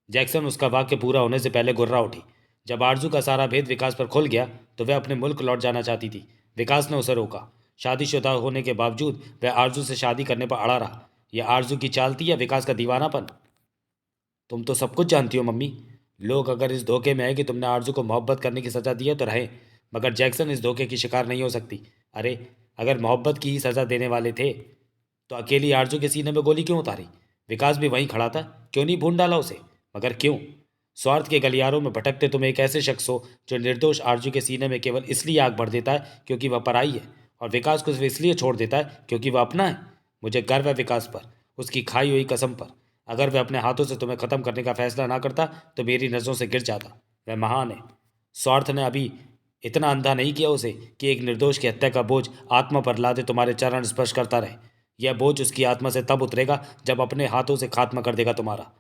जैक्सन उसका वाक्य पूरा होने से पहले गुर्रा उठी। जब आरजू का सारा भेद विकास पर खुल गया तो वह अपने मुल्क लौट जाना चाहती थी। विकास ने उसे रोका। शादीशुदा होने के बावजूद वह आरजू से शादी करने पर अड़ा रहा। यह आरजू की चाल थी या विकास का दीवानापन? तुम तो सब कुछ जानती हो मम्मी। लोग अगर इस धोखे में है कि तुमने आरजू को मोहब्बत करने की सज़ा दी है तो रहे, मगर जैक्सन इस धोखे की शिकार नहीं हो सकती। अरे अगर मोहब्बत की ही सज़ा देने वाले थे तो अकेली आरजू के सीने में गोली क्यों उतारी? विकास भी वहीं खड़ा था, क्यों नहीं भून डाला उसे? मगर क्यों? स्वार्थ के गलियारों में भटकते तुम एक ऐसे शख्स हो जो निर्दोष आरजू के सीने में केवल इसलिए आग भर देता है क्योंकि वह पराई है, और विकास को सिर्फ इसलिए छोड़ देता है क्योंकि वह अपना है। मुझे गर्व है विकास पर, उसकी खाई हुई कसम पर। अगर वह अपने हाथों से तुम्हें ख़त्म करने का फैसला ना करता तो मेरी नज़रों से गिर जाता। वह महान है। स्वार्थ ने अभी इतना अंधा नहीं किया उसे कि एक निर्दोष की हत्या का बोझ आत्मा पर लादे तुम्हारे चरण स्पर्श करता रहे। यह बोझ उसकी आत्मा से तब उतरेगा जब अपने हाथों से खात्मा कर देगा तुम्हारा।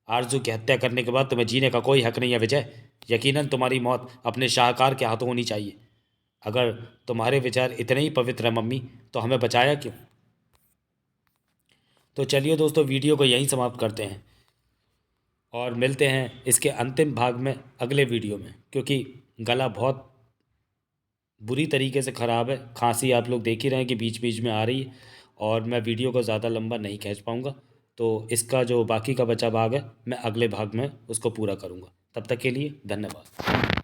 आरजू की हत्या करने के बाद तुम्हें जीने का कोई हक नहीं है विजय। यकीनन तुम्हारी मौत अपने शाहकार के हाथों होनी चाहिए। अगर तुम्हारे विचार इतने ही पवित्र हैं मम्मी, तो हमें बचाया क्यों? तो चलिए दोस्तों, वीडियो को यहीं समाप्त करते हैं और मिलते हैं इसके अंतिम भाग में अगले वीडियो में, क्योंकि गला बहुत बुरी तरीके से ख़राब है। खांसी आप लोग देख ही रहे हैं कि बीच बीच में आ रही है, और मैं वीडियो को ज़्यादा लंबा नहीं खींच पाऊँगा। तो इसका जो बाकी का बचा भाग है, मैं अगले भाग में उसको पूरा करूँगा। तब तक के लिए धन्यवाद।